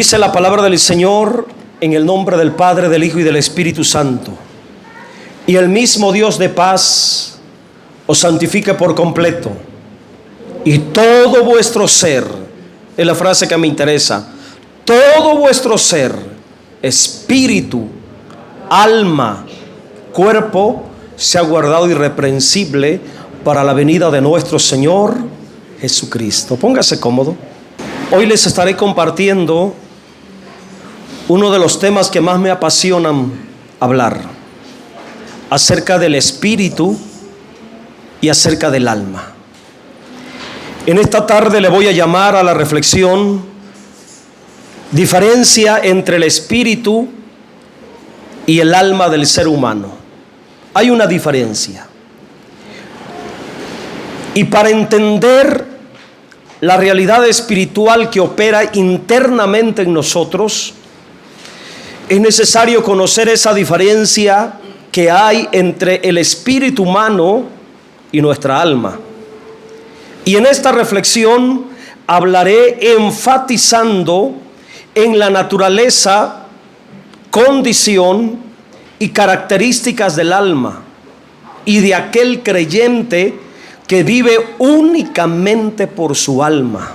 Dice la palabra del Señor en el nombre del Padre, del Hijo y del Espíritu Santo. Y el mismo Dios de paz os santifique por completo. Y todo vuestro ser, es la frase que me interesa, todo vuestro ser, espíritu, alma, cuerpo, sea guardado irreprensible para la venida de nuestro Señor Jesucristo. Póngase cómodo. Hoy les estaré compartiendo uno de los temas que más me apasionan hablar, acerca del espíritu y acerca del alma. En esta tarde le voy a llamar a la reflexión diferencia entre el espíritu y el alma del ser humano. Hay una diferencia. Y para entender la realidad espiritual que opera internamente en nosotros, es necesario conocer esa diferencia que hay entre el espíritu humano y nuestra alma. Y en esta reflexión hablaré enfatizando en la naturaleza, condición y características del alma y de aquel creyente que vive únicamente por su alma.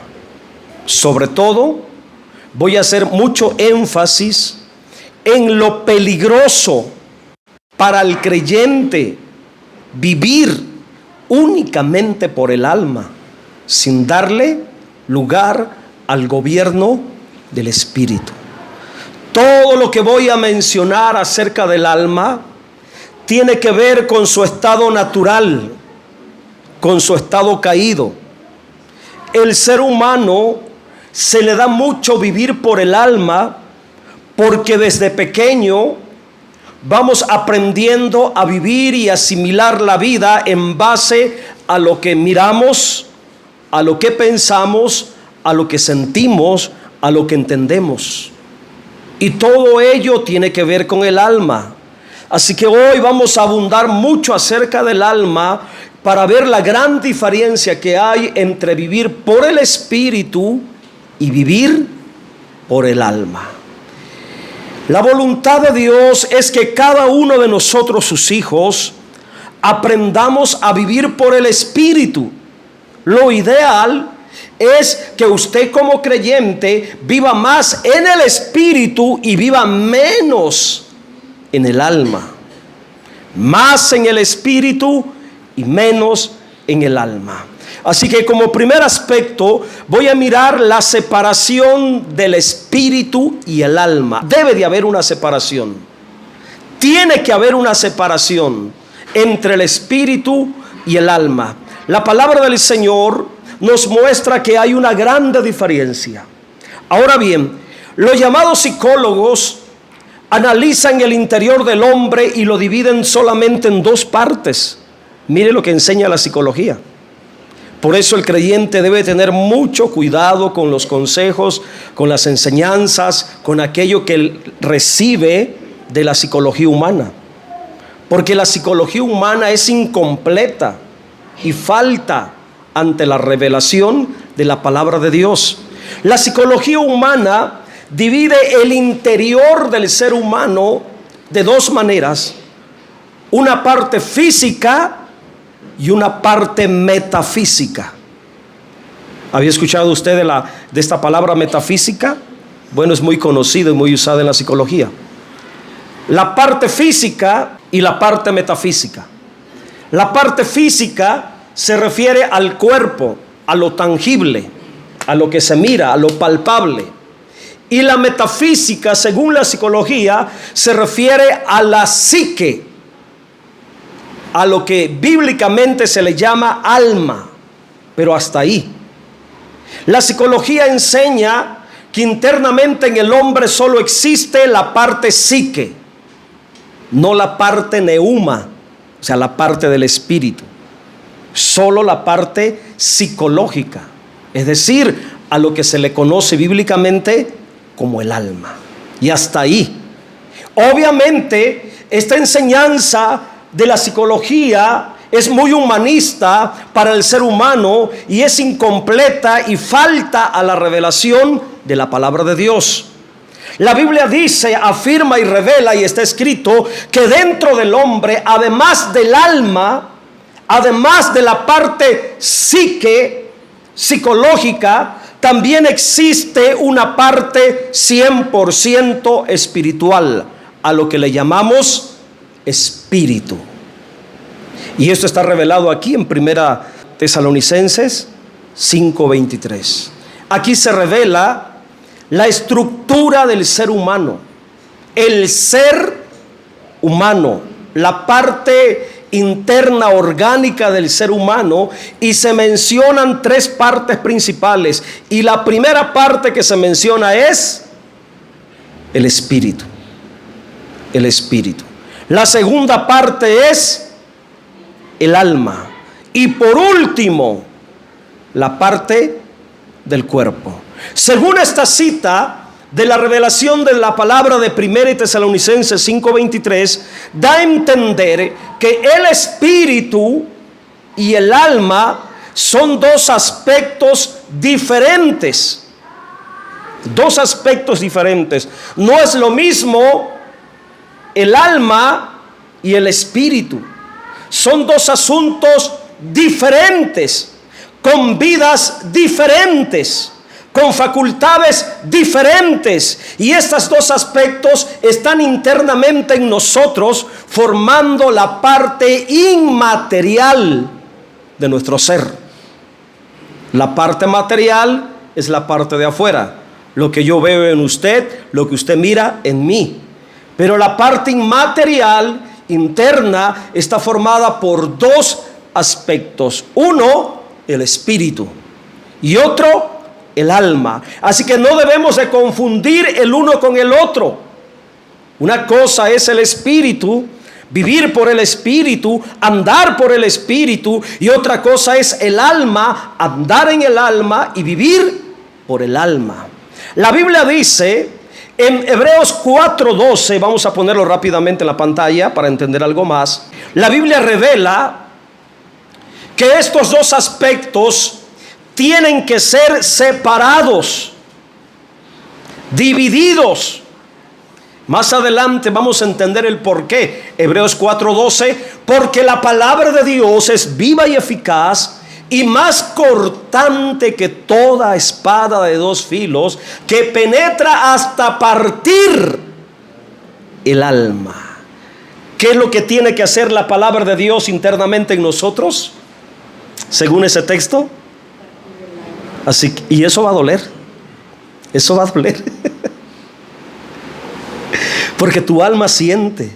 Sobre todo, voy a hacer mucho énfasis en lo peligroso para el creyente vivir únicamente por el alma, sin darle lugar al gobierno del espíritu. Todo lo que voy a mencionar acerca del alma tiene que ver con su estado natural, con su estado caído. El ser humano se le da mucho vivir por el alma porque desde pequeño vamos aprendiendo a vivir y asimilar la vida en base a lo que miramos, a lo que pensamos, a lo que sentimos, a lo que entendemos. Y todo ello tiene que ver con el alma. Así que hoy vamos a abundar mucho acerca del alma para ver la gran diferencia que hay entre vivir por el espíritu y vivir por el alma. La voluntad de Dios es que cada uno de nosotros, sus hijos, aprendamos a vivir por el espíritu. Lo ideal es que usted como creyente viva más en el espíritu y viva menos en el alma. Más en el espíritu y menos en el alma. Así que como primer aspecto voy a mirar la separación del espíritu y el alma. Debe de haber una separación. Tiene que haber una separación entre el espíritu y el alma. La palabra del Señor nos muestra que hay una grande diferencia. Ahora bien, los llamados psicólogos analizan el interior del hombre y lo dividen solamente en dos partes. Mire lo que enseña la psicología. Por eso el creyente debe tener mucho cuidado con los consejos, con las enseñanzas, con aquello que él recibe de la psicología humana. Porque la psicología humana es incompleta y falta ante la revelación de la palabra de Dios. La psicología humana divide el interior del ser humano de dos maneras: una parte física y una parte metafísica. ¿Había escuchado usted de esta palabra metafísica? Bueno, es muy conocida y muy usada en la psicología. La parte física y la parte metafísica. La parte física se refiere al cuerpo, a lo tangible, a lo que se mira, a lo palpable. Y la metafísica, según la psicología, se refiere a la psique, a lo que bíblicamente se le llama alma, pero hasta ahí. La psicología enseña que internamente en el hombre solo existe la parte psique, no la parte neuma, o sea, la parte del espíritu, solo la parte psicológica, es decir, a lo que se le conoce bíblicamente como el alma, y hasta ahí. Obviamente, esta enseñanza de la psicología es muy humanista para el ser humano y es incompleta y falta a la revelación de la palabra de Dios. La Biblia dice, afirma y revela, y está escrito, que dentro del hombre, además del alma, además de la parte psicológica, también existe una parte 100% espiritual, a lo que le llamamos espíritu. Y esto está revelado aquí en 1 Tesalonicenses 5:23. Aquí se revela la estructura del ser humano, el ser humano, la parte interna orgánica del ser humano, y se mencionan 3 partes principales, y la primera parte que se menciona es el espíritu. El espíritu. La segunda parte es el alma, y por último la parte del cuerpo. Según esta cita de la revelación de la palabra de 1 Tesalonicenses 5:23, da a entender que el espíritu y el alma son 2 aspectos diferentes. 2 aspectos diferentes. No es lo mismo el alma y el espíritu. Son 2 asuntos diferentes, con vidas diferentes, con facultades diferentes, y estos 2 aspectos están internamente en nosotros, formando la parte inmaterial de nuestro ser. La parte material es la parte de afuera, lo que yo veo en usted, lo que usted mira en mí. Pero la parte inmaterial, interna, está formada por 2 aspectos. Uno, el espíritu, y otro, el alma. Así que no debemos de confundir el uno con el otro. Una cosa es el espíritu, vivir por el espíritu, andar por el espíritu, y otra cosa es el alma, andar en el alma y vivir por el alma. La Biblia dice en Hebreos 4:12, vamos a ponerlo rápidamente en la pantalla para entender algo más. La Biblia revela que estos 2 aspectos tienen que ser separados, divididos. Más adelante vamos a entender el por qué. Hebreos 4:12, porque la palabra de Dios es viva y eficaz, y más cortante que toda espada de 2 filos, que penetra hasta partir el alma. ¿Qué es lo que tiene que hacer la palabra de Dios internamente en nosotros, según ese texto? Así que, y eso va a doler. Eso va a doler. Porque tu alma siente.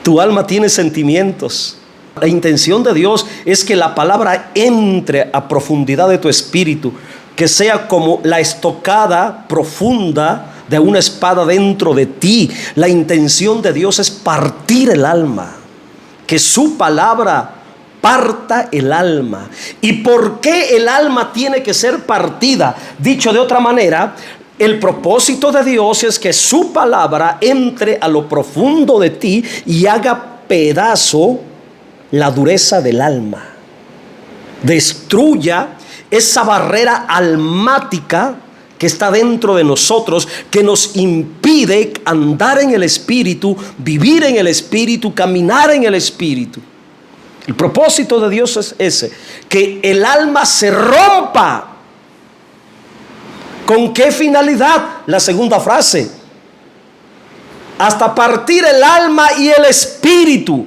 Tu alma tiene sentimientos. La intención de Dios es que la palabra entre a profundidad de tu espíritu, que sea como la estocada profunda de una espada dentro de ti. La intención de Dios es partir el alma, que su palabra parta el alma. ¿Y por qué el alma tiene que ser partida? Dicho de otra manera, el propósito de Dios es que su palabra entre a lo profundo de ti y haga pedazo la dureza del alma, destruya esa barrera almática que está dentro de nosotros, que nos impide andar en el espíritu, vivir en el espíritu, caminar en el espíritu. El propósito de Dios es ese, que el alma se rompa. ¿Con qué finalidad? La segunda frase, hasta partir el alma y el espíritu.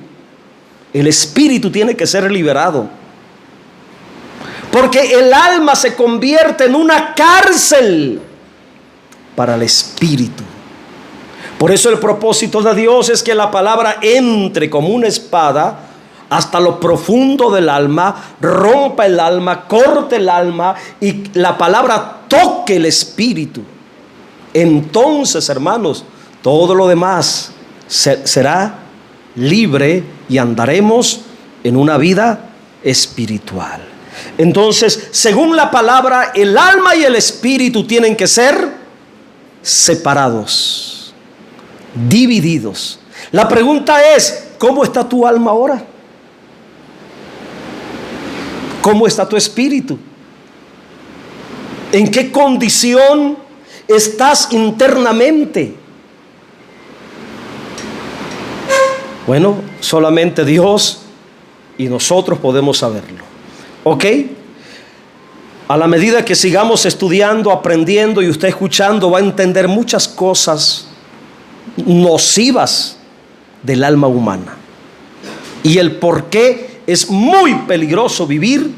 El espíritu tiene que ser liberado, porque el alma se convierte en una cárcel para el espíritu. Por eso el propósito de Dios es que la palabra entre como una espada hasta lo profundo del alma, rompa el alma, corte el alma, y la palabra toque el espíritu. Entonces, hermanos, todo lo demás será libre y andaremos en una vida espiritual. Entonces, según la palabra, el alma y el espíritu tienen que ser separados, divididos. La pregunta es, ¿cómo está tu alma ahora? ¿Cómo está tu espíritu? ¿En qué condición estás internamente? Bueno, solamente Dios y nosotros podemos saberlo. ¿Ok? A la medida que sigamos estudiando, aprendiendo y usted escuchando, va a entender muchas cosas nocivas del alma humana y el por qué es muy peligroso vivir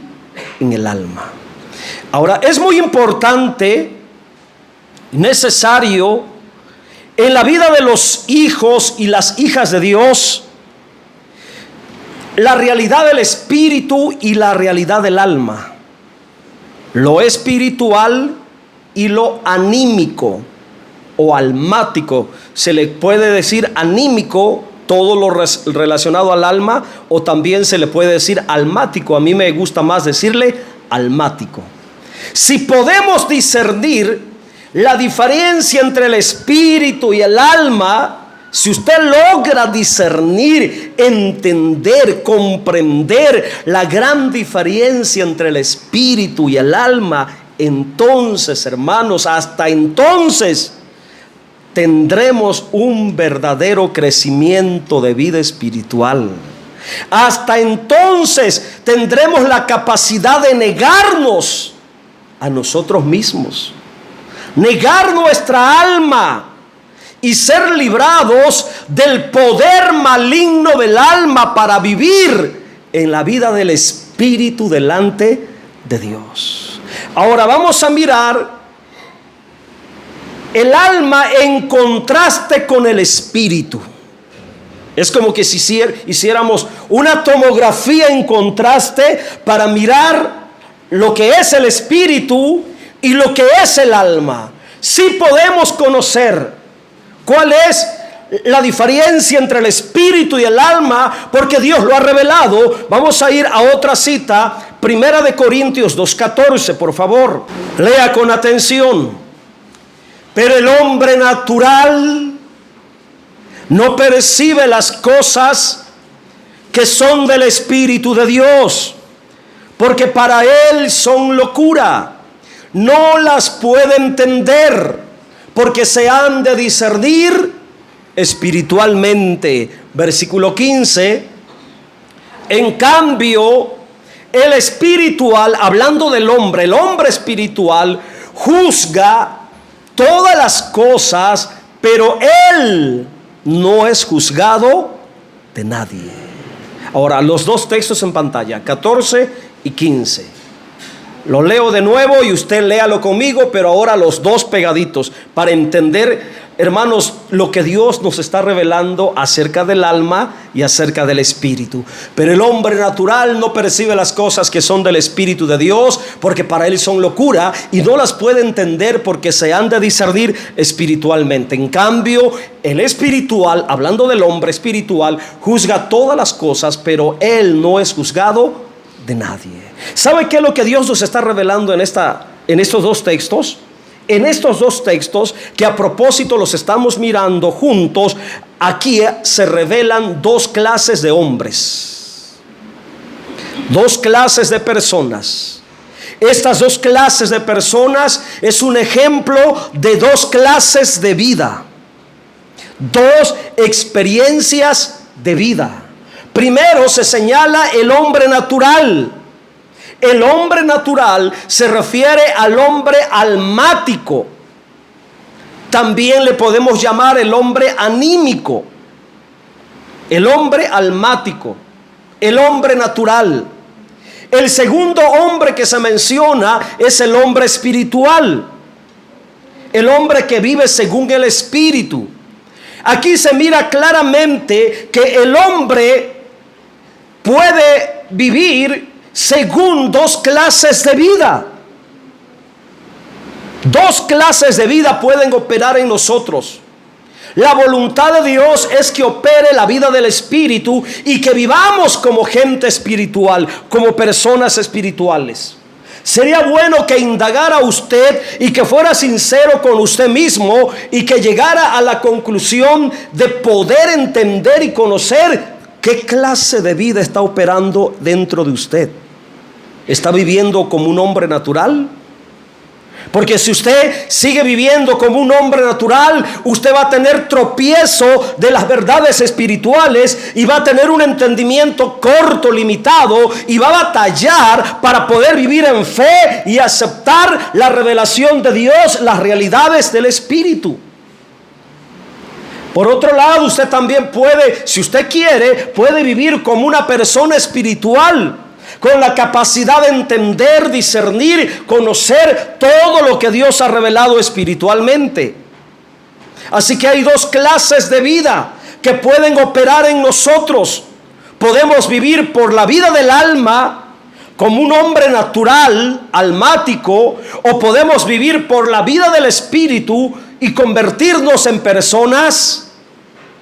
en el alma. Ahora, es muy importante, necesario en la vida de los hijos y las hijas de Dios, la realidad del espíritu y la realidad del alma, lo espiritual y lo anímico o almático. Se le puede decir anímico todo lo relacionado al alma, o también se le puede decir almático. A mí me gusta más decirle almático. Si podemos discernir la diferencia entre el espíritu y el alma, si usted logra discernir, entender, comprender la gran diferencia entre el espíritu y el alma, entonces, hermanos, hasta entonces tendremos un verdadero crecimiento de vida espiritual. Hasta entonces tendremos la capacidad de negarnos a nosotros mismos, negar nuestra alma y ser librados del poder maligno del alma para vivir en la vida del espíritu delante de Dios. Ahora vamos a mirar el alma en contraste con el espíritu. Es como que si hiciéramos una tomografía en contraste para mirar lo que es el espíritu y lo que es el alma. Sí podemos conocer cuál es la diferencia entre el espíritu y el alma, porque Dios lo ha revelado. Vamos a ir a otra cita, 1 Corintios 2:14, por favor. Lea con atención. Pero el hombre natural no percibe las cosas que son del Espíritu de Dios, porque para él son locura. No las puede entender, porque se han de discernir espiritualmente. Versículo 15. En cambio, el espiritual, hablando del hombre, el hombre espiritual juzga todas las cosas, pero él no es juzgado de nadie. Ahora, los dos textos en pantalla, 14 y 15. Lo leo de nuevo y usted léalo conmigo, pero ahora los dos pegaditos, para entender, hermanos, lo que Dios nos está revelando acerca del alma y acerca del espíritu. Pero el hombre natural no percibe las cosas que son del Espíritu de Dios, porque para él son locura, y no las puede entender porque se han de discernir espiritualmente. En cambio, el espiritual, hablando del hombre espiritual, juzga todas las cosas, pero él no es juzgado de nadie. ¿Sabe qué es lo que Dios nos está revelando en estos dos textos? En estos dos textos, que a propósito los estamos mirando juntos, aquí se revelan dos clases de hombres, dos clases de personas. Estas dos clases de personas es un ejemplo de dos clases de vida, dos experiencias de vida. Primero se señala el hombre natural. El hombre natural se refiere al hombre almático. También le podemos llamar el hombre anímico. El hombre almático, el hombre natural. El segundo hombre que se menciona es el hombre espiritual, el hombre que vive según el espíritu. Aquí se mira claramente que el hombre puede vivir según dos clases de vida. Dos clases de vida pueden operar en nosotros. La voluntad de Dios es que opere la vida del espíritu y que vivamos como gente espiritual, como personas espirituales. Sería bueno que indagara usted y que fuera sincero con usted mismo y que llegara a la conclusión de poder entender y conocer qué clase de vida está operando dentro de usted. ¿Está viviendo como un hombre natural? Porque si usted sigue viviendo como un hombre natural, usted va a tener tropiezo de las verdades espirituales y va a tener un entendimiento corto, limitado, y va a batallar para poder vivir en fe y aceptar la revelación de Dios, las realidades del Espíritu. Por otro lado, usted también puede, si usted quiere, puede vivir como una persona espiritual, con la capacidad de entender, discernir, conocer todo lo que Dios ha revelado espiritualmente. Así que hay dos clases de vida que pueden operar en nosotros. Podemos vivir por la vida del alma como un hombre natural, almático, o podemos vivir por la vida del espíritu y convertirnos en personas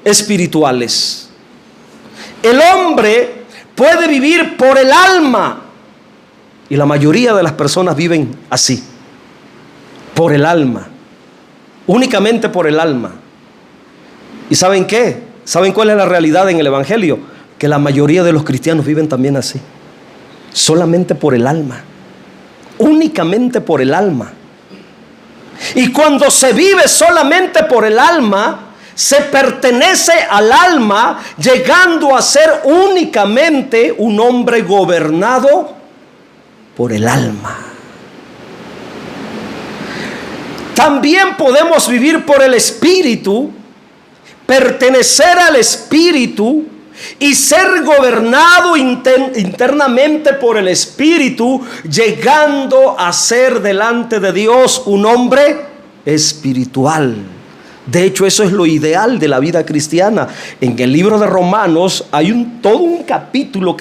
espirituales. El hombre puede vivir por el alma, y la mayoría de las personas viven así, por el alma, únicamente por el alma. ¿Y saben qué? ¿Saben cuál es la realidad en el Evangelio? Que la mayoría de los cristianos viven también así, solamente por el alma, únicamente por el alma. Y cuando se vive solamente por el alma, se pertenece al alma, llegando a ser únicamente un hombre gobernado por el alma. También podemos vivir por el espíritu, pertenecer al espíritu y ser gobernado internamente por el espíritu, llegando a ser delante de Dios un hombre espiritual. De hecho, eso es lo ideal de la vida cristiana. En el libro de Romanos hay todo un capítulo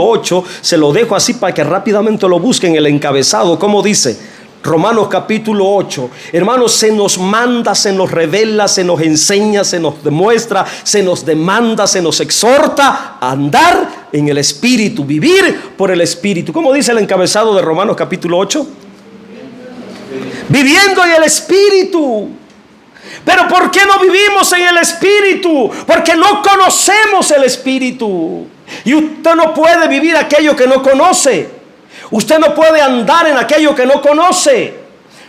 8, se lo dejo así para que rápidamente lo busquen, el encabezado. ¿Cómo dice? Romanos capítulo 8. Hermanos, se nos manda, se nos revela, se nos enseña, se nos demuestra, se nos demanda, se nos exhorta a andar en el Espíritu, vivir por el Espíritu. ¿Cómo dice el encabezado de Romanos capítulo 8? Viviendo en el Espíritu. Pero ¿por qué no vivimos en el Espíritu? Porque no conocemos el Espíritu. Y usted no puede vivir aquello que no conoce. Usted no puede andar en aquello que no conoce.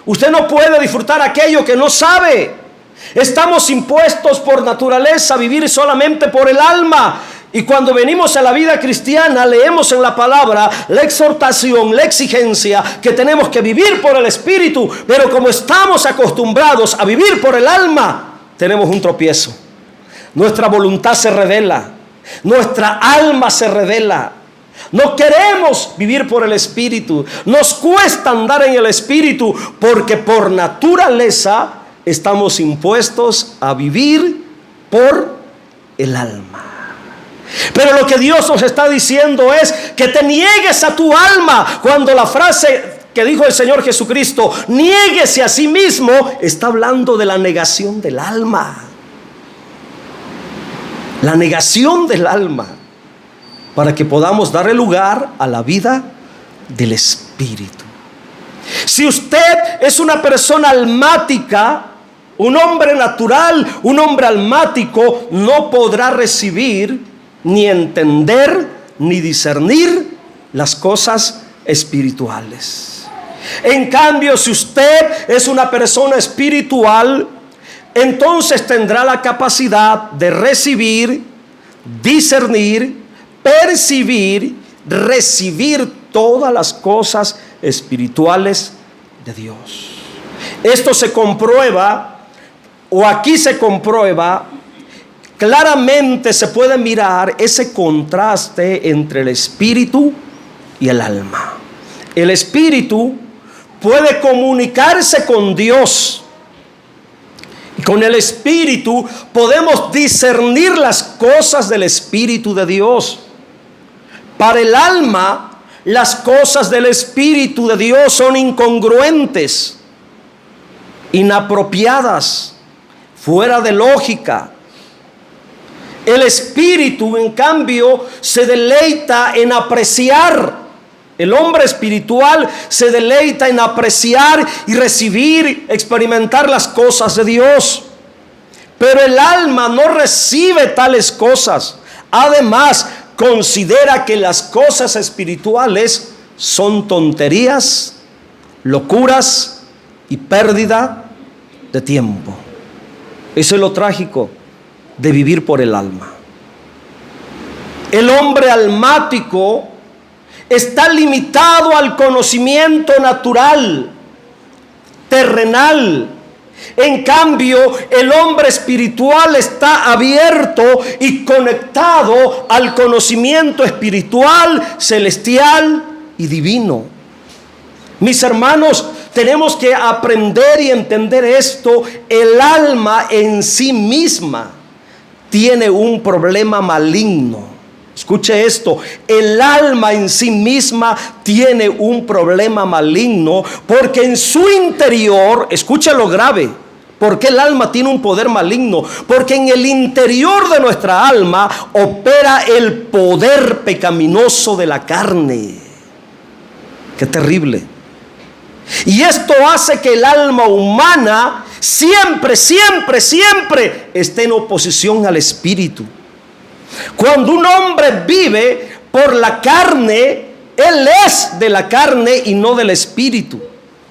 Usted no puede disfrutar aquello que no sabe. Estamos impuestos por naturaleza a vivir solamente por el alma. Y cuando venimos a la vida cristiana, leemos en la palabra la exhortación, la exigencia que tenemos que vivir por el Espíritu. Pero como estamos acostumbrados a vivir por el alma, tenemos un tropiezo. Nuestra voluntad se revela, nuestra alma se revela. No queremos vivir por el Espíritu. Nos cuesta andar en el Espíritu porque por naturaleza estamos impuestos a vivir por el alma. Pero lo que Dios nos está diciendo es que te niegues a tu alma. Cuando la frase que dijo el Señor Jesucristo, niéguese a sí mismo, está hablando de la negación del alma. La negación del alma, para que podamos darle lugar a la vida del Espíritu. Si usted es una persona almática, un hombre natural, un hombre almático, no podrá recibir, ni entender, ni discernir las cosas espirituales. En cambio, si usted es una persona espiritual, entonces tendrá la capacidad de recibir, discernir, percibir, recibir todas las cosas espirituales de Dios. Esto se comprueba, o aquí se comprueba, claramente se puede mirar ese contraste entre el espíritu y el alma. El espíritu puede comunicarse con Dios. Y con el espíritu podemos discernir las cosas del Espíritu de Dios. Para el alma, las cosas del Espíritu de Dios son incongruentes, inapropiadas, fuera de lógica. El Espíritu, en cambio, se deleita en apreciar. El hombre espiritual se deleita en apreciar y recibir, experimentar las cosas de Dios. Pero el alma no recibe tales cosas. Además, considera que las cosas espirituales son tonterías, locuras y pérdida de tiempo. Eso es lo trágico de vivir por el alma. El hombre almático está limitado al conocimiento natural, terrenal. En cambio, el hombre espiritual está abierto y conectado al conocimiento espiritual, celestial y divino. Mis hermanos, tenemos que aprender y entender esto. El alma en sí misma tiene un problema maligno. Escuche esto, el alma en sí misma tiene un problema maligno, porque en su interior, escuche lo grave, porque el alma tiene un poder maligno, porque en el interior de nuestra alma opera el poder pecaminoso de la carne. Qué terrible. Y esto hace que el alma humana siempre esté en oposición al espíritu. Cuando un hombre vive por la carne, él es de la carne y no del espíritu.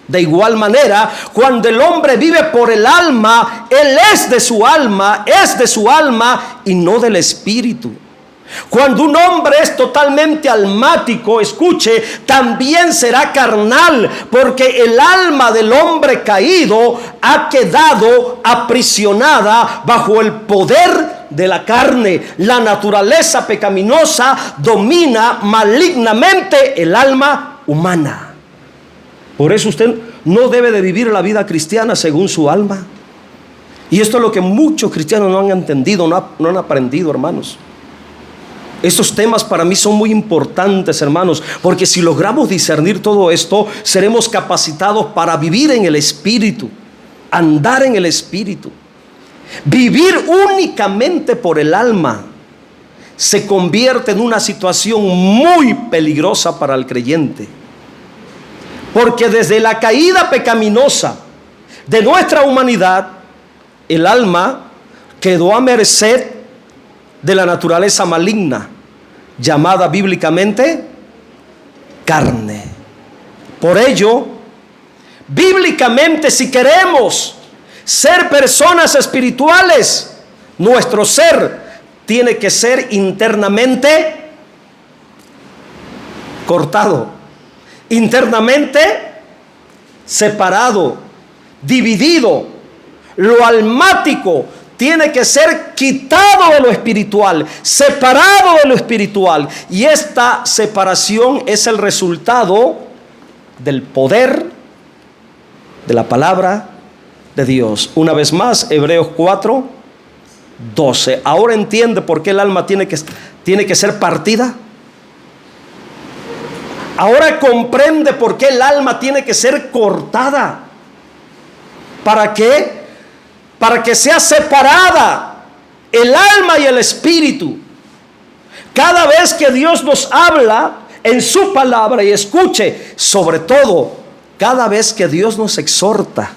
De igual manera, cuando el hombre vive por el alma, él es de su alma y no del espíritu. Cuando un hombre es totalmente almático, escuche, también será carnal, porque el alma del hombre caído ha quedado aprisionada bajo el poder de la carne. La naturaleza pecaminosa domina malignamente el alma humana. Por eso usted no debe de vivir la vida cristiana según su alma. Y esto es lo que muchos cristianos no han entendido, no han aprendido, hermanos. Estos temas para mí son muy importantes, hermanos, porque si logramos discernir todo esto, seremos capacitados para vivir en el Espíritu, andar en el Espíritu. Vivir únicamente por el alma se convierte en una situación muy peligrosa para el creyente, porque desde la caída pecaminosa de nuestra humanidad, el alma quedó a merced de la naturaleza maligna, llamada bíblicamente carne. Por ello, bíblicamente, si queremos ser personas espirituales, nuestro ser tiene que ser internamente cortado, internamente separado, dividido. Lo almático tiene que ser quitado de lo espiritual, separado de lo espiritual. Y esta separación es el resultado del poder de la palabra de Dios. Una vez más, Hebreos 4:12. Ahora entiende por qué el alma tiene que ser partida. Ahora comprende por qué el alma tiene que ser cortada. ¿Para qué? Para que sea separada el alma y el espíritu. Cada vez que Dios nos habla en su palabra, y escuche, sobre todo, cada vez que Dios nos exhorta,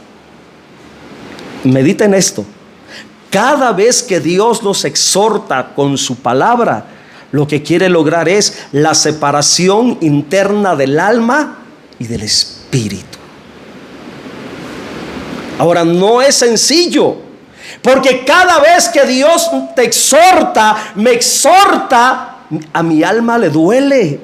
medita en esto, cada vez que Dios nos exhorta con su palabra, lo que quiere lograr es la separación interna del alma y del espíritu. Ahora, no es sencillo, porque cada vez que Dios te exhorta, me exhorta, a mi alma le duele.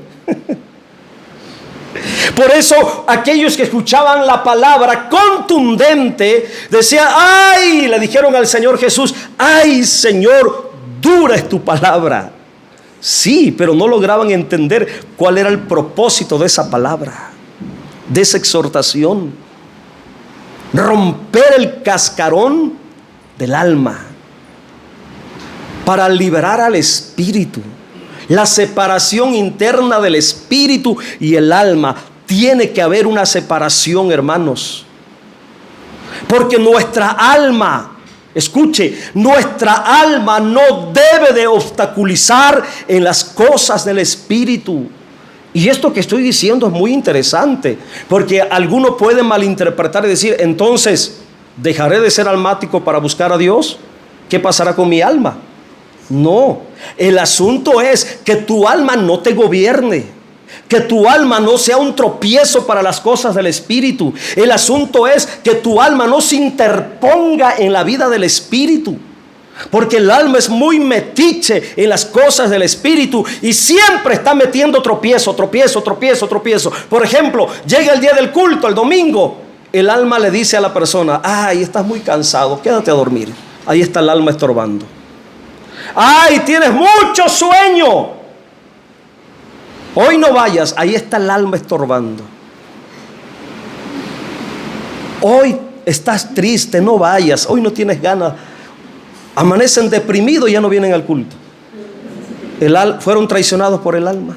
Por eso aquellos que escuchaban la palabra contundente decían, ay, le dijeron al Señor Jesús, ay Señor, dura es tu palabra. Sí, pero no lograban entender cuál era el propósito de esa palabra, de esa exhortación. Romper el cascarón del alma para liberar al espíritu. La separación interna del espíritu y el alma. Tiene que haber una separación, hermanos, porque nuestra alma, escuche, nuestra alma no debe de obstaculizar en las cosas del espíritu. Y esto que estoy diciendo es muy interesante, porque algunos pueden malinterpretar y decir, entonces, ¿dejaré de ser almático para buscar a Dios? ¿Qué pasará con mi alma? No, el asunto es que tu alma no te gobierne. que tu alma no sea un tropiezo para las cosas del Espíritu. El asunto es que tu alma no se interponga en la vida del Espíritu, porque el alma es muy metiche en las cosas del Espíritu y siempre está metiendo tropiezo. Por ejemplo, llega el día del culto, el domingo, el alma le dice a la persona: ay, estás muy cansado, quédate a dormir. Ahí está el alma estorbando. Ay, tienes mucho sueño, hoy no vayas. Ahí está el alma estorbando. Hoy estás triste, no vayas. Hoy no tienes ganas. Amanecen deprimidos y ya no vienen al culto. Fueron traicionados por el alma.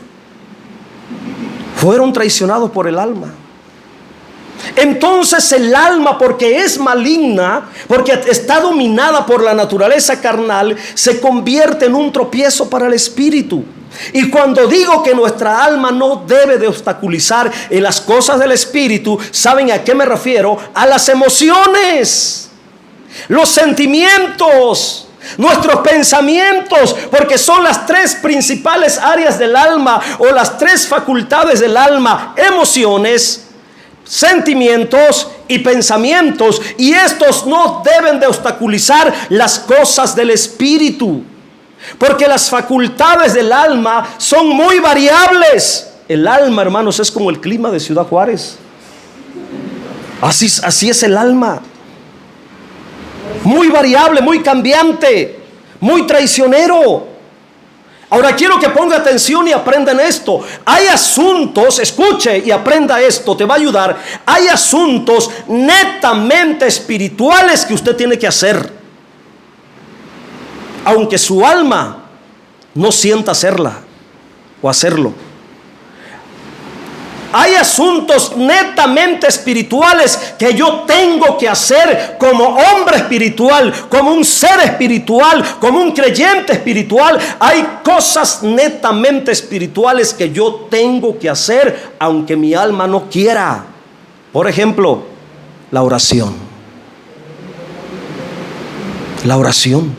Fueron traicionados por el alma. Entonces el alma, porque es maligna, porque está dominada por la naturaleza carnal, se convierte en un tropiezo para el espíritu. Y cuando digo que nuestra alma no debe de obstaculizar en las cosas del espíritu, ¿saben a qué me refiero? A las emociones, los sentimientos, nuestros pensamientos, porque son las tres principales áreas del alma, o las tres facultades del alma: emociones, sentimientos y pensamientos. Y estos no deben de obstaculizar las cosas del espíritu, porque las facultades del alma son muy variables. El alma, hermanos, es como el clima de Ciudad Juárez. Así es el alma. Muy variable, muy cambiante, muy traicionero. Ahora quiero que ponga atención y aprenda en esto. Hay asuntos, escuche y aprenda esto, te va a ayudar. Hay asuntos netamente espirituales que usted tiene que hacer, aunque su alma no sienta hacerla o hacerlo. Hay asuntos netamente espirituales que yo tengo que hacer como hombre espiritual, como un ser espiritual, como un creyente espiritual. Hay cosas netamente espirituales que yo tengo que hacer aunque mi alma no quiera. Por ejemplo, la oración. La oración.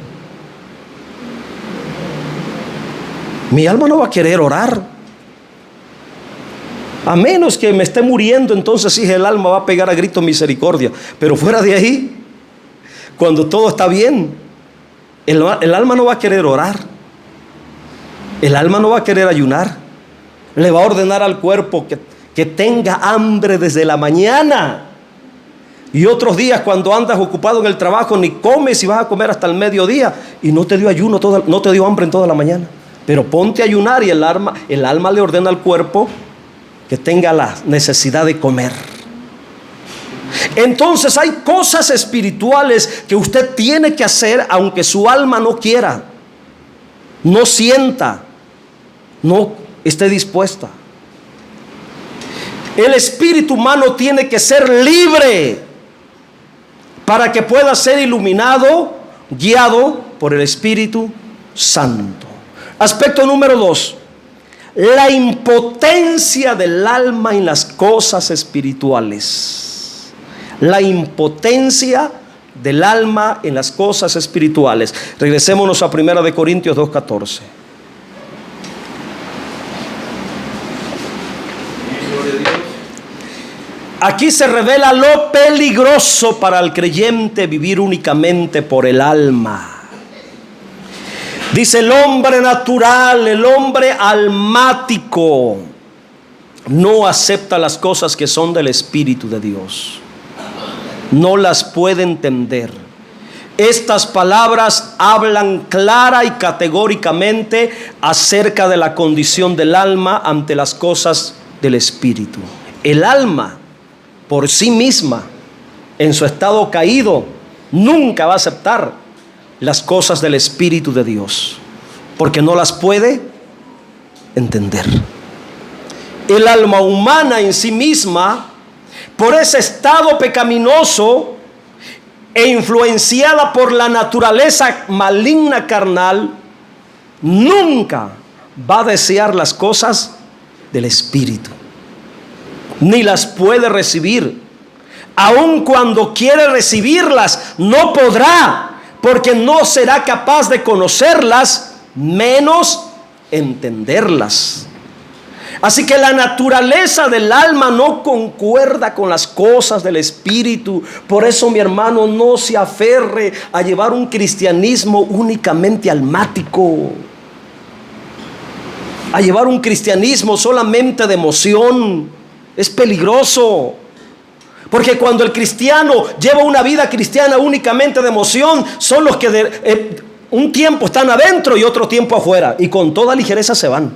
Mi alma no va a querer orar, a menos que me esté muriendo. Entonces sí, el alma va a pegar a grito misericordia. Pero fuera de ahí, cuando todo está bien, el alma no va a querer orar. El alma no va a querer ayunar. Le va a ordenar al cuerpo que tenga hambre desde la mañana. Y otros días, cuando andas ocupado en el trabajo, ni comes y vas a comer hasta el mediodía, y no te dio ayuno, no te dio hambre en toda la mañana. Pero ponte a ayunar, y el alma le ordena al cuerpo que tenga la necesidad de comer. Entonces hay cosas espirituales que usted tiene que hacer aunque su alma no quiera, no sienta, no esté dispuesta. El espíritu humano tiene que ser libre para que pueda ser iluminado, guiado por el Espíritu Santo. Aspecto número 2: la impotencia del alma en las cosas espirituales. La impotencia del alma en las cosas espirituales. Regresémonos a 1 Corintios 2:14. Aquí se revela lo peligroso para el creyente vivir únicamente por el alma. Dice: el hombre natural, el hombre almático, no acepta las cosas que son del Espíritu de Dios. No las puede entender. Estas palabras hablan clara y categóricamente acerca de la condición del alma ante las cosas del Espíritu. El alma, por sí misma, en su estado caído, nunca va a aceptar las cosas del Espíritu de Dios, porque no las puede entender. El alma humana en sí misma, por ese estado pecaminoso e influenciada por la naturaleza maligna carnal, nunca va a desear las cosas del Espíritu, ni las puede recibir. Aun cuando quiere recibirlas, no podrá, porque no será capaz de conocerlas, menos entenderlas. Así que la naturaleza del alma no concuerda con las cosas del espíritu. Por eso, mi hermano, no se aferre a llevar un cristianismo únicamente almático, a llevar un cristianismo solamente de emoción. Es peligroso. Porque cuando el cristiano lleva una vida cristiana únicamente de emoción, son los que un tiempo están adentro y otro tiempo afuera, y con toda ligereza se van,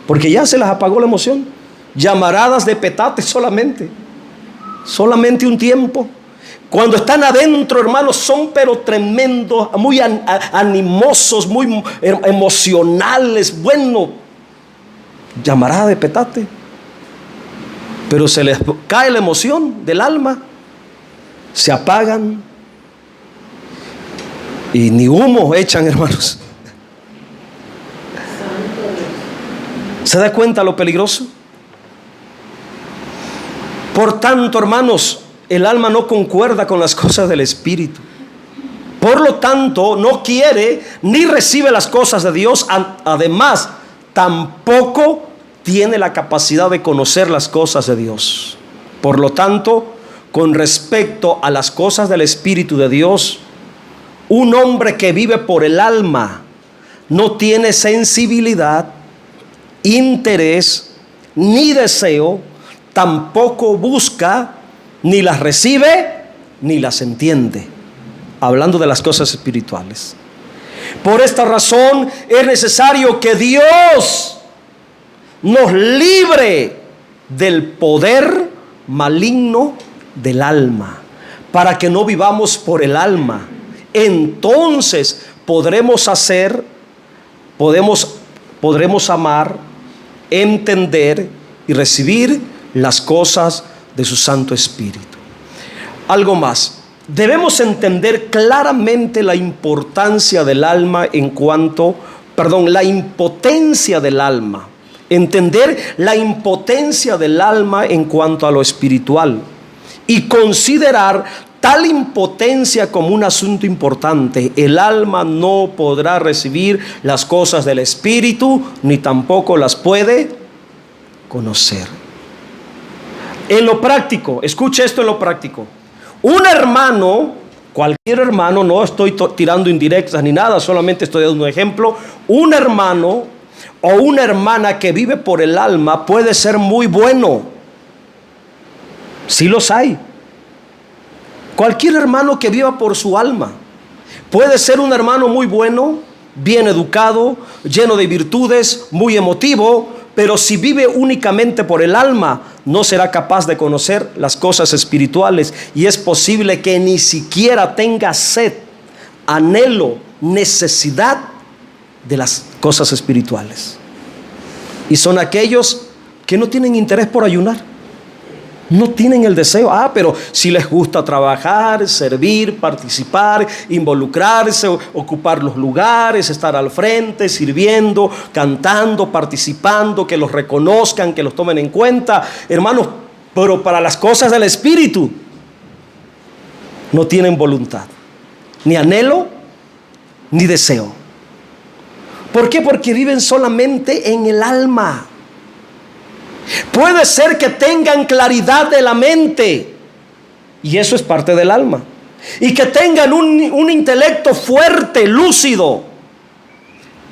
porque ya se les apagó la emoción. Llamaradas de petate solamente un tiempo. Cuando están adentro, hermanos, son pero tremendos, muy animosos, muy emocionales. Bueno, llamarada de petate. Pero se les cae la emoción del alma, se apagan y ni humo echan, hermanos. ¿Se da cuenta lo peligroso? Por tanto, hermanos, el alma no concuerda con las cosas del espíritu. Por lo tanto, no quiere ni recibe las cosas de Dios. Además, tampoco tiene la capacidad de conocer las cosas de Dios. Por lo tanto, con respecto a las cosas del Espíritu de Dios, un hombre que vive por el alma no tiene sensibilidad, interés, ni deseo, tampoco busca, ni las recibe, ni las entiende. Hablando de las cosas espirituales. Por esta razón es necesario que Dios nos libre del poder maligno del alma, para que no vivamos por el alma. Entonces podremos amar, entender y recibir las cosas de su Santo Espíritu. Algo más. Debemos entender claramente la importancia del alma la impotencia del alma. Entender la impotencia del alma en cuanto a lo espiritual y considerar tal impotencia como un asunto importante. El alma no podrá recibir las cosas del espíritu, ni tampoco las puede conocer. En lo práctico, escuche esto en lo práctico. Un hermano, cualquier hermano, no estoy tirando indirectas ni nada, solamente estoy dando un ejemplo. Un hermano o una hermana que vive por el alma puede ser muy bueno. Sí los hay. Cualquier hermano que viva por su alma puede ser un hermano muy bueno, bien educado, lleno de virtudes, muy emotivo, pero si vive únicamente por el alma, no será capaz de conocer las cosas espirituales, y es posible que ni siquiera tenga sed, anhelo, necesidad de las cosas espirituales. Y son aquellos que no tienen interés por ayunar. No tienen el deseo. Pero si les gusta trabajar, servir, participar, involucrarse, ocupar los lugares, estar al frente, sirviendo, cantando, participando, que los reconozcan, que los tomen en cuenta, hermanos, pero para las cosas del espíritu no tienen voluntad, ni anhelo, ni deseo. ¿Por qué? Porque viven solamente en el alma. Puede ser que tengan claridad de la mente, y eso es parte del alma, y que tengan un intelecto fuerte, lúcido,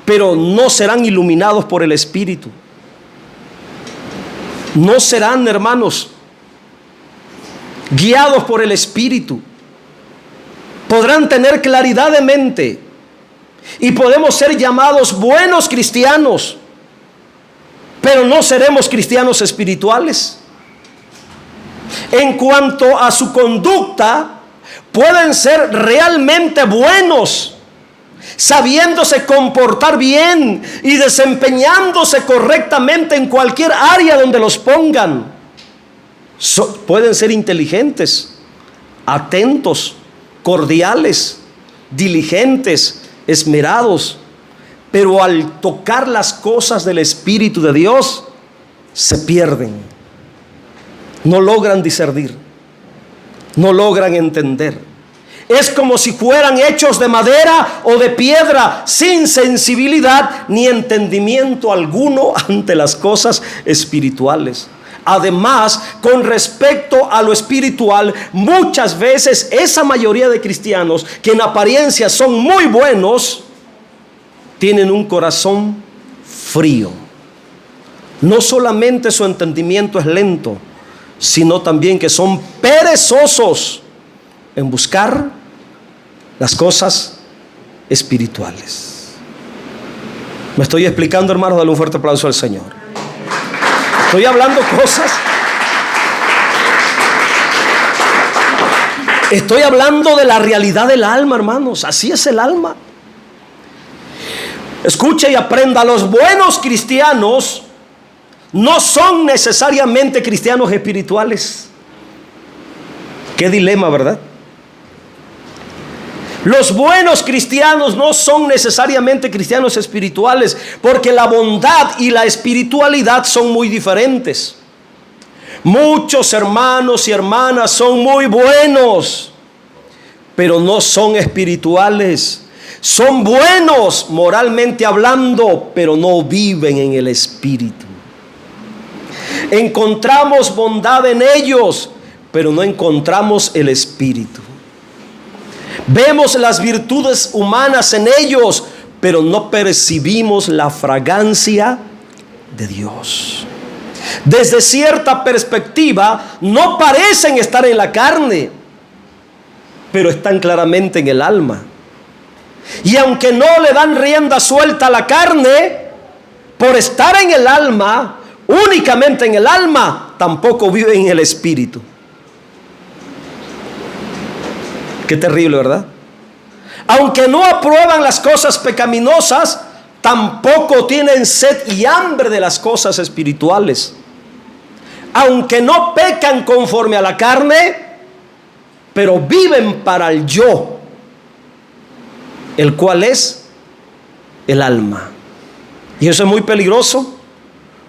pero no serán iluminados por el Espíritu. No serán, hermanos, guiados por el Espíritu. Podrán tener claridad de mente y podemos ser llamados buenos cristianos, pero no seremos cristianos espirituales. En cuanto a su conducta, pueden ser realmente buenos, sabiéndose comportar bien y desempeñándose correctamente en cualquier área donde los pongan. Pueden ser inteligentes, atentos, cordiales, diligentes, esmerados, pero al tocar las cosas del Espíritu de Dios, se pierden. No logran discernir, no logran entender. es como si fueran hechos de madera o de piedra, sin sensibilidad ni entendimiento alguno ante las cosas espirituales. Además, con respecto a lo espiritual, muchas veces esa mayoría de cristianos, que en apariencia son muy buenos, tienen un corazón frío. No solamente su entendimiento es lento, sino también que son perezosos en buscar las cosas espirituales. ¿Me estoy explicando, hermanos? Dale un fuerte aplauso al Señor. Estoy hablando cosas. Estoy hablando de la realidad del alma, hermanos. Así es el alma. Escuche y aprenda. Los buenos cristianos no son necesariamente cristianos espirituales. Qué dilema, ¿verdad? Los buenos cristianos no son necesariamente cristianos espirituales, porque la bondad y la espiritualidad son muy diferentes. Muchos hermanos y hermanas son muy buenos, pero no son espirituales. Son buenos moralmente hablando, pero no viven en el espíritu. Encontramos bondad en ellos, pero no encontramos el espíritu. Vemos las virtudes humanas en ellos, pero no percibimos la fragancia de Dios. Desde cierta perspectiva, no parecen estar en la carne, pero están claramente en el alma. Y aunque no le dan rienda suelta a la carne, por estar en el alma, únicamente en el alma, tampoco viven en el espíritu. Qué terrible, ¿verdad? Aunque no aprueban las cosas pecaminosas, tampoco tienen sed y hambre de las cosas espirituales. Aunque no pecan conforme a la carne, pero viven para el yo, el cual es el alma. Y eso es muy peligroso,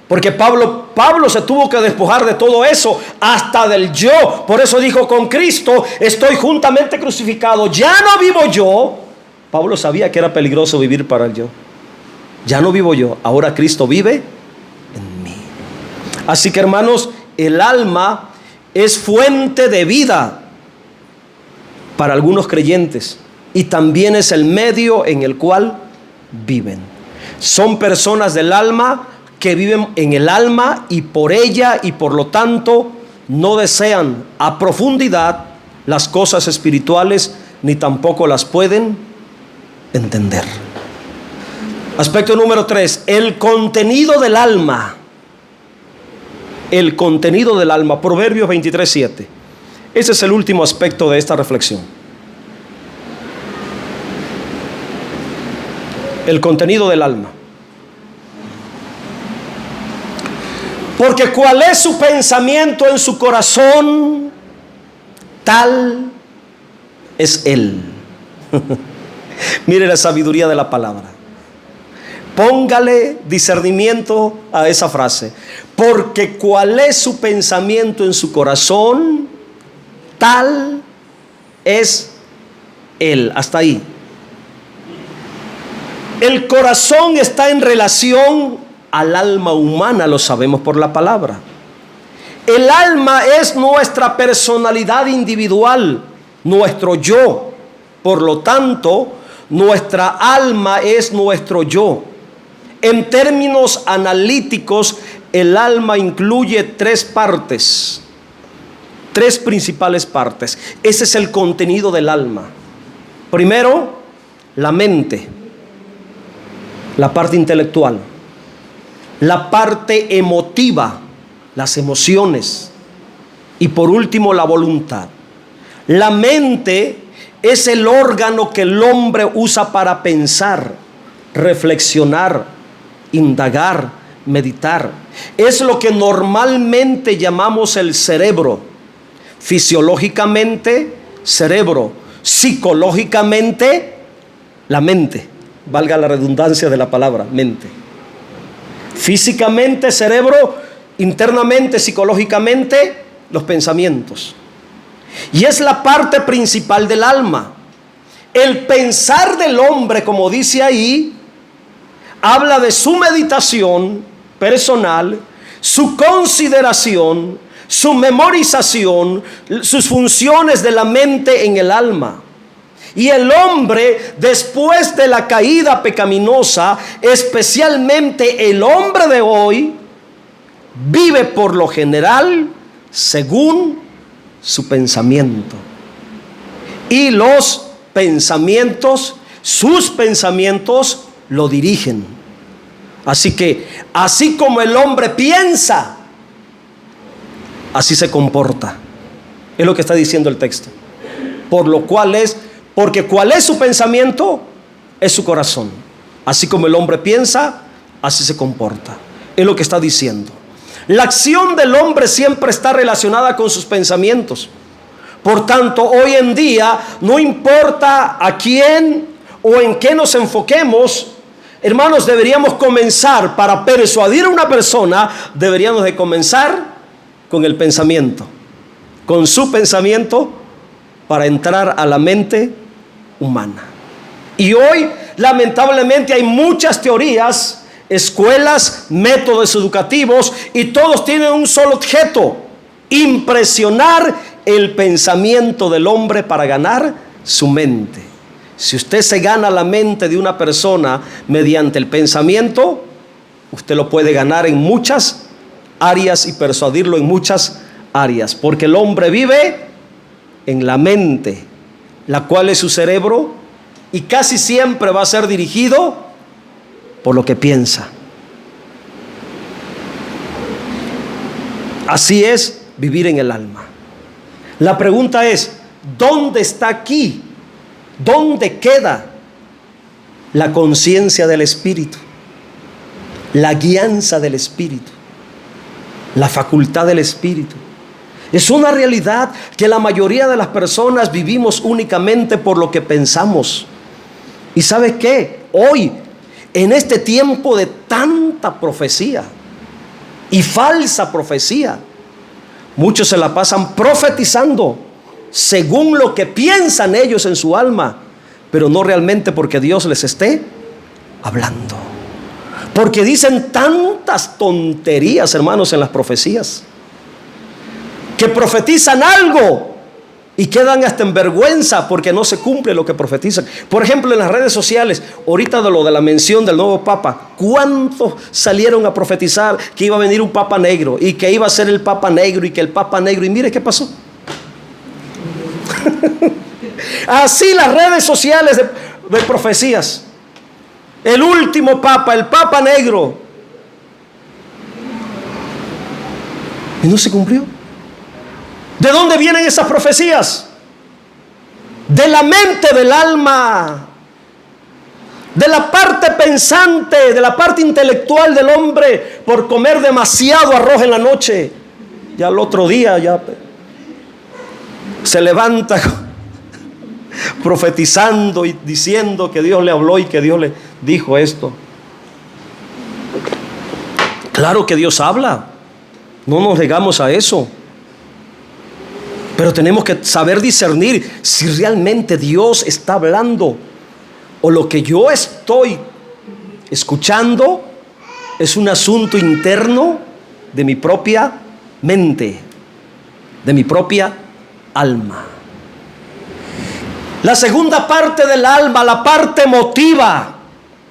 porque Pablo se tuvo que despojar de todo eso, hasta del yo. Por eso dijo: con Cristo estoy juntamente crucificado. Ya no vivo yo. Pablo sabía que era peligroso vivir para el yo. Ya no vivo yo, ahora Cristo vive en mí. Así que, hermanos, el alma es fuente de vida para algunos creyentes, y también es el medio en el cual viven. Son personas del alma que viven en el alma y por ella, y por lo tanto no desean a profundidad las cosas espirituales, ni tampoco las pueden entender. Aspecto número 3, el contenido del alma. El contenido del alma, Proverbios 23:7. Ese es el último aspecto de esta reflexión. El contenido del alma. Porque cuál es su pensamiento en su corazón, tal es él. Mire la sabiduría de la palabra. Póngale discernimiento a esa frase. Porque cuál es su pensamiento en su corazón, tal es él. Hasta ahí. El corazón está en relación al alma humana, lo sabemos por la palabra. El alma es nuestra personalidad individual, nuestro yo. Por lo tanto, nuestra alma es nuestro yo. En términos analíticos, el alma incluye 3 partes, 3 principales partes. Ese es el contenido del alma. Primero, la mente, la parte intelectual. La parte emotiva, las emociones. Y por último, la voluntad. La mente es el órgano que el hombre usa para pensar, reflexionar, indagar, meditar. Es lo que normalmente llamamos el cerebro. Fisiológicamente, cerebro. Psicológicamente, la mente. Valga la redundancia de la palabra, mente. Físicamente, cerebro; internamente, psicológicamente, los pensamientos. y es la parte principal del alma. El pensar del hombre, como dice ahí, habla de su meditación personal, su consideración, su memorización, sus funciones de la mente en el alma. Y el hombre, después de la caída pecaminosa, especialmente el hombre de hoy, vive por lo general según su pensamiento. Y los pensamientos, sus pensamientos, lo dirigen. Así que, así como el hombre piensa, así se comporta. Es lo que está diciendo el texto. Porque ¿cuál es su pensamiento? Es su corazón. Así como el hombre piensa, así se comporta. Es lo que está diciendo. La acción del hombre siempre está relacionada con sus pensamientos. Por tanto, hoy en día, no importa a quién o en qué nos enfoquemos, hermanos, deberíamos comenzar para persuadir a una persona, deberíamos de comenzar con el pensamiento, con su pensamiento, para entrar a la mente humana. Y hoy, lamentablemente, hay muchas teorías, escuelas, métodos educativos, y todos tienen un solo objeto: impresionar el pensamiento del hombre para ganar su mente. Si usted se gana la mente de una persona mediante el pensamiento, usted lo puede ganar en muchas áreas y persuadirlo en muchas áreas, porque el hombre vive en la mente, la cual es su cerebro, y casi siempre va a ser dirigido por lo que piensa. Así es vivir en el alma. La pregunta es, ¿dónde está aquí? ¿Dónde queda la conciencia del Espíritu? La guianza del Espíritu, la facultad del Espíritu. Es una realidad que la mayoría de las personas vivimos únicamente por lo que pensamos. ¿Y sabe qué? Hoy, en este tiempo de tanta profecía y falsa profecía, muchos se la pasan profetizando según lo que piensan ellos en su alma, pero no realmente porque Dios les esté hablando. Porque dicen tantas tonterías, hermanos, en las profecías, que profetizan algo y quedan hasta en vergüenza porque no se cumple lo que profetizan. Por ejemplo, en las redes sociales, ahorita de lo de la mención del nuevo Papa, ¿cuántos salieron a profetizar que iba a venir un Papa negro y que iba a ser el Papa negro y que el Papa negro? Y mire qué pasó. Así las redes sociales de profecías. El último Papa, el Papa negro. Y no se cumplió. ¿De dónde vienen esas profecías? De la mente del alma, de la parte pensante, de la parte intelectual del hombre, por comer demasiado arroz en la noche. Ya al otro día ya se levanta profetizando y diciendo que Dios le habló y que Dios le dijo esto. Claro que Dios habla, no nos negamos a eso. Pero tenemos que saber discernir si realmente Dios está hablando o lo que yo estoy escuchando es un asunto interno de mi propia mente, de mi propia alma. La segunda parte del alma, la parte emotiva,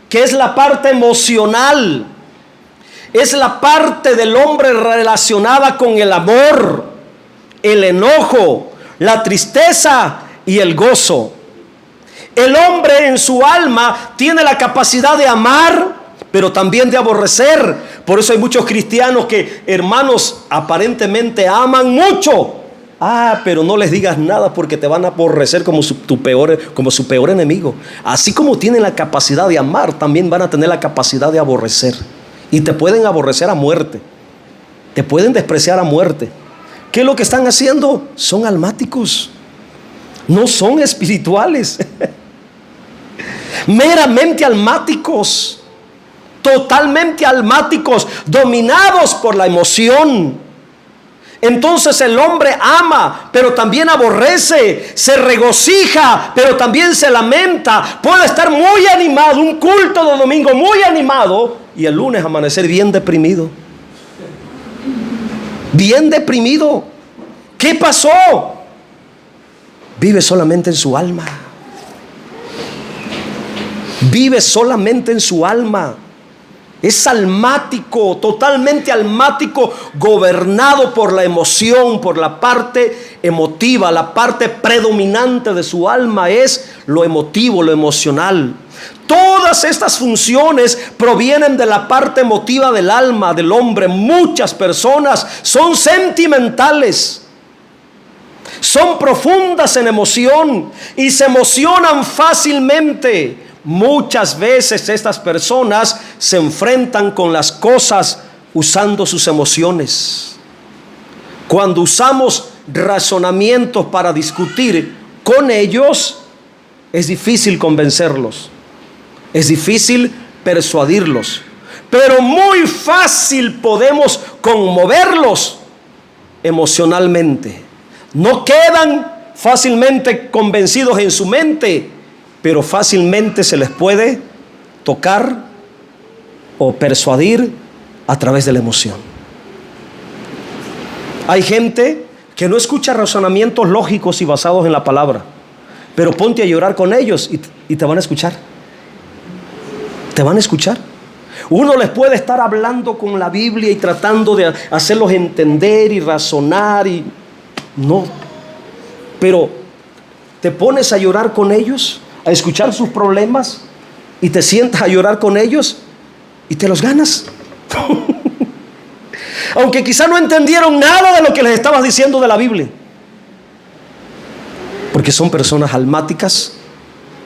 que es la parte emocional, es la parte del hombre relacionada con el amor, el enojo, la tristeza y el gozo. El hombre en su alma tiene la capacidad de amar, pero también de aborrecer. Por eso hay muchos cristianos que, hermanos, aparentemente aman mucho. Pero no les digas nada porque te van a aborrecer como su peor enemigo. Así como tienen la capacidad de amar, también van a tener la capacidad de aborrecer. Y te pueden aborrecer a muerte. Te pueden despreciar a muerte. ¿Qué es lo que están haciendo? Son almáticos. No son espirituales. Meramente almáticos. Totalmente almáticos. Dominados por la emoción. Entonces el hombre ama, pero también aborrece, se regocija, pero también se lamenta. Puede estar muy animado, un culto de domingo muy animado, y el lunes amanecer bien deprimido. Bien deprimido. ¿Qué pasó? Vive solamente en su alma. Vive solamente en su alma. Es almático, totalmente almático, gobernado por la emoción, por la parte emotiva. La parte predominante de su alma es lo emotivo, lo emocional. Todas estas funciones provienen de la parte emotiva del alma del hombre. Muchas personas son sentimentales, son profundas en emoción y se emocionan fácilmente. Muchas veces estas personas se enfrentan con las cosas usando sus emociones. Cuando usamos razonamientos para discutir con ellos, es difícil convencerlos, es difícil persuadirlos, pero muy fácil podemos conmoverlos emocionalmente. No quedan fácilmente convencidos en su mente, pero fácilmente se les puede tocar o persuadir a través de la emoción. Hay gente que no escucha razonamientos lógicos y basados en la palabra, pero ponte a llorar con ellos y te van a escuchar. Te van a escuchar. Uno les puede estar hablando con la Biblia y tratando de hacerlos entender y razonar y no. Pero te pones a llorar con ellos, a escuchar sus problemas, y te sientas a llorar con ellos y te los ganas. Aunque quizá no entendieron nada de lo que les estabas diciendo de la Biblia, porque son personas almáticas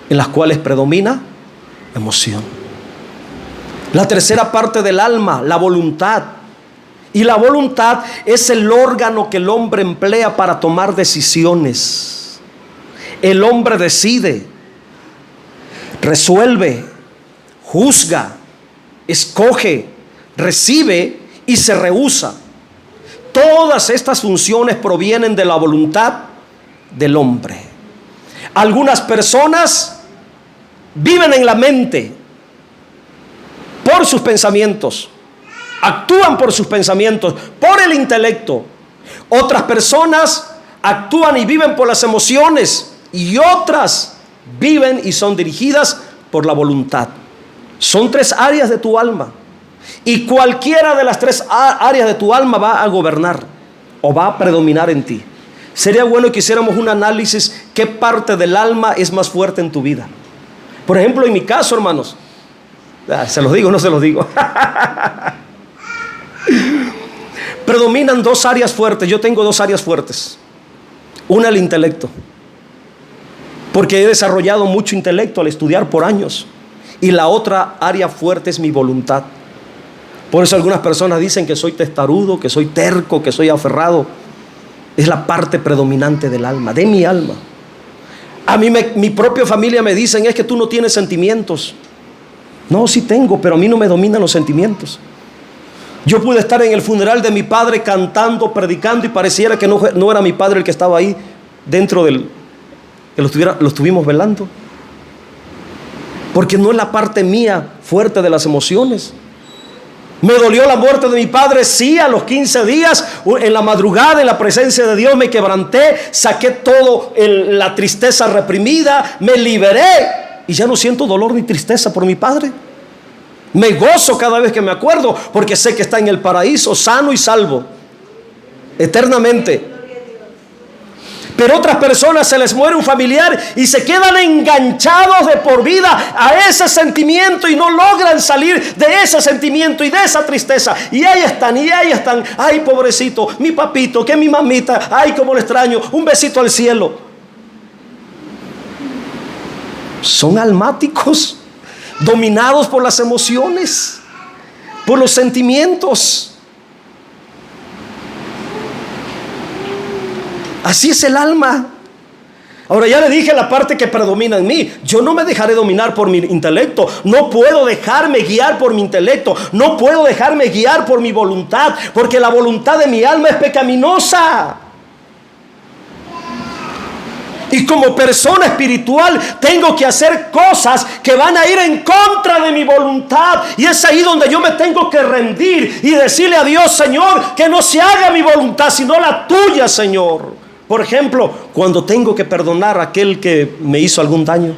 en las cuales predomina emoción. La tercera parte del alma, la voluntad. Y la voluntad es el órgano que el hombre emplea para tomar decisiones. El hombre decide, resuelve, juzga, escoge, recibe y se rehúsa. Todas estas funciones provienen de la voluntad del hombre. Algunas personas viven en la mente por sus pensamientos, actúan por sus pensamientos, por el intelecto. Otras personas actúan y viven por las emociones, y otras viven y son dirigidas por la voluntad. Son tres áreas de tu alma, y cualquiera de las tres áreas de tu alma va a gobernar o va a predominar en ti. Sería bueno que hiciéramos un análisis qué parte del alma es más fuerte en tu vida. Por ejemplo, en mi caso, hermanos, ¿se los digo o no se los digo? Predominan dos áreas fuertes. Yo tengo dos áreas fuertes. Una, el intelecto, porque he desarrollado mucho intelecto al estudiar por años. Y la otra área fuerte es mi voluntad. Por eso algunas personas dicen que soy testarudo, que soy terco, que soy aferrado. Es la parte predominante del alma, de mi alma. A mí mi propia familia me dicen, es que tú no tienes sentimientos. No, sí tengo, pero a mí no me dominan los sentimientos. Yo pude estar en el funeral de mi padre cantando, predicando, y pareciera que no era mi padre el que estaba ahí dentro del que lo estuvimos velando, porque no es la parte mía fuerte de las emociones. Me dolió la muerte de mi padre, sí, a los 15 días, en la madrugada, en la presencia de Dios, me quebranté, saqué todo la tristeza reprimida, me liberé, y ya no siento dolor ni tristeza por mi padre. Me gozo cada vez que me acuerdo, porque sé que está en el paraíso, sano y salvo, eternamente. Pero otras personas se les muere un familiar y se quedan enganchados de por vida a ese sentimiento y no logran salir de ese sentimiento y de esa tristeza. Y ahí están, ay pobrecito, mi papito, que mi mamita, ay cómo lo extraño, un besito al cielo. Son almáticos, dominados por las emociones, por los sentimientos. Así es el alma. Ahora ya le dije la parte que predomina en mí. Yo no me dejaré dominar por mi intelecto. No puedo dejarme guiar por mi intelecto. No puedo dejarme guiar por mi voluntad, porque la voluntad de mi alma es pecaminosa. Y como persona espiritual tengo que hacer cosas que van a ir en contra de mi voluntad. Y es ahí donde yo me tengo que rendir y decirle a Dios: Señor, que no se haga mi voluntad sino la tuya, Señor. Por ejemplo, cuando tengo que perdonar a aquel que me hizo algún daño,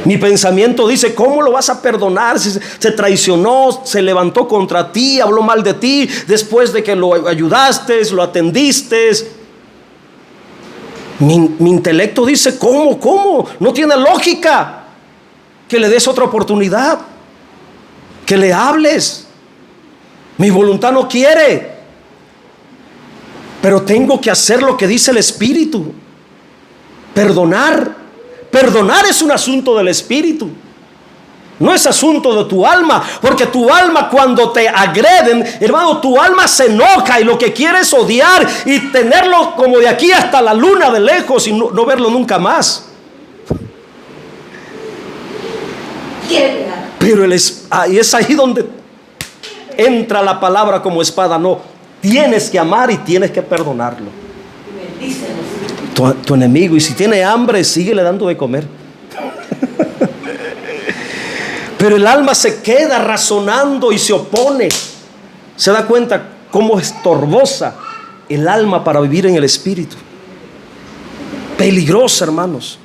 mi pensamiento dice: ¿cómo lo vas a perdonar si se traicionó, se levantó contra ti, habló mal de ti después de que lo ayudaste, lo atendiste? Mi intelecto dice: ¿cómo? No tiene lógica que le des otra oportunidad, que le hables. Mi voluntad no quiere, pero tengo que hacer lo que dice el Espíritu. Perdonar es un asunto del Espíritu, no es asunto de tu alma. Porque tu alma, cuando te agreden, hermano, tu alma se enoja y lo que quiere es odiar y tenerlo como de aquí hasta la luna de lejos y no verlo nunca más. Pero es ahí donde entra la palabra como espada. No, tienes que amar y tienes que perdonarlo. Tu enemigo, y si tiene hambre, síguele dando de comer. Pero el alma se queda razonando y se opone. ¿Se da cuenta cómo es torbosa el alma para vivir en el Espíritu? Peligrosa, hermanos.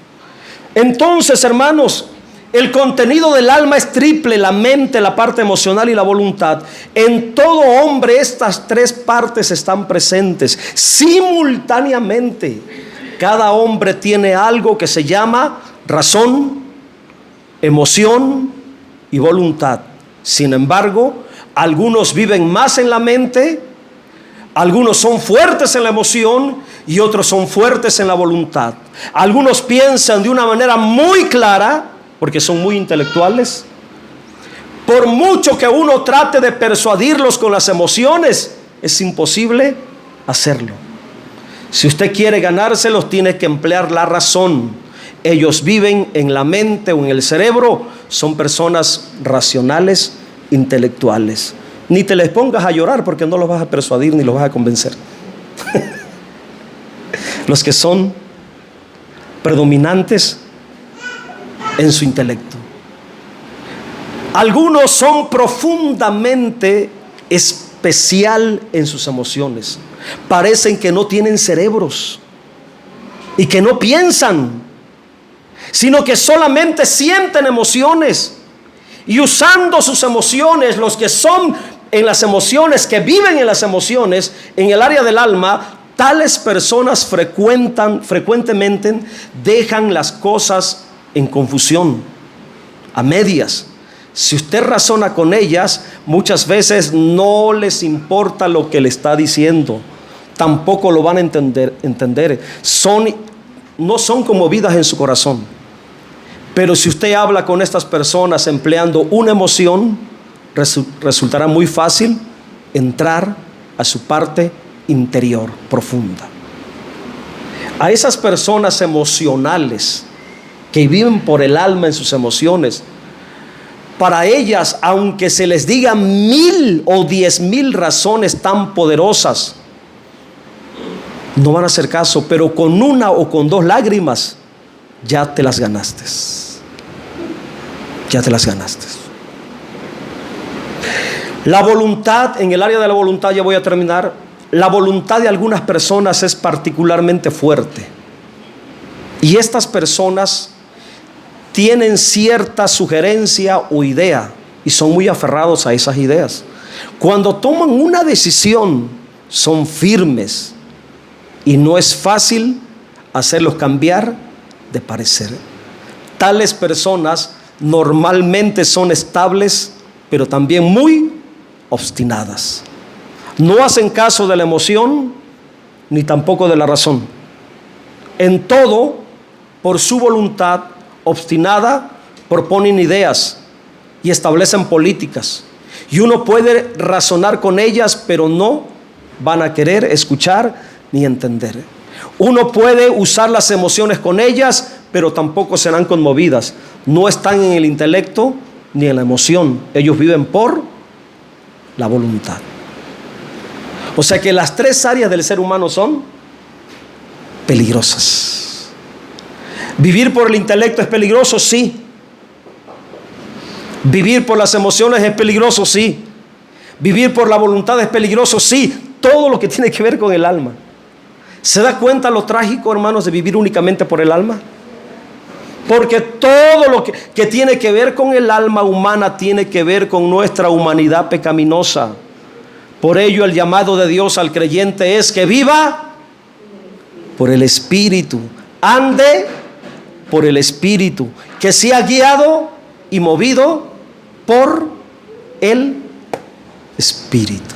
Entonces, hermanos, el contenido del alma es triple: la mente, la parte emocional y la voluntad. En todo hombre estas tres partes están presentes simultáneamente. Cada hombre tiene algo que se llama razón, emoción y voluntad. Sin embargo, algunos viven más en la mente, algunos son fuertes en la emoción y otros son fuertes en la voluntad. Algunos piensan de una manera muy clara porque son muy intelectuales. Por mucho que uno trate de persuadirlos con las emociones, es imposible hacerlo. Si usted quiere ganárselos, tiene que emplear la razón. Ellos viven en la mente o en el cerebro, son personas racionales, intelectuales. Ni te les pongas a llorar porque no los vas a persuadir ni los vas a convencer. Los que son predominantes en su intelecto. Algunos son profundamente especial en sus emociones. Parecen que no tienen cerebros y que no piensan, sino que solamente sienten emociones. Y usando sus emociones, los que son en las emociones, que viven en las emociones, en el área del alma, tales personas frecuentemente dejan las cosas en confusión, a medias. Si usted razona con ellas, muchas veces no les importa lo que le está diciendo, tampoco lo van a entender. No son conmovidas en su corazón. Pero si usted habla con estas personas empleando una emoción, resultará muy fácil entrar a su parte interior profunda. A esas personas emocionales que viven por el alma en sus emociones, para ellas, aunque se les diga 1000 o 10,000 razones tan poderosas, no van a hacer caso. Pero con una o con dos lágrimas ya te las ganaste. Ya te las ganaste. La voluntad, en el área de la voluntad, ya voy a terminar. La voluntad de algunas personas es particularmente fuerte. Y estas personas tienen cierta sugerencia o idea y son muy aferrados a esas ideas. Cuando toman una decisión, son firmes y no es fácil hacerlos cambiar de parecer. Tales personas normalmente son estables, pero también muy obstinadas. No hacen caso de la emoción ni tampoco de la razón. En todo, por su voluntad obstinada, proponen ideas y establecen políticas. Y uno puede razonar con ellas, pero no van a querer escuchar ni entender. Uno puede usar las emociones con ellas, pero tampoco serán conmovidas. No están en el intelecto ni en la emoción. Ellos viven por la voluntad. O sea que las tres áreas del ser humano son peligrosas. Vivir por el intelecto es peligroso, sí. Vivir por las emociones es peligroso, sí. Vivir por la voluntad es peligroso, sí. Todo lo que tiene que ver con el alma. ¿Se da cuenta lo trágico, hermanos, de vivir únicamente por el alma? Porque todo lo que tiene que ver con el alma humana tiene que ver con nuestra humanidad pecaminosa. Por ello el llamado de Dios al creyente es que viva por el Espíritu, ande por el Espíritu, que sea guiado y movido por el Espíritu.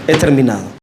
He terminado.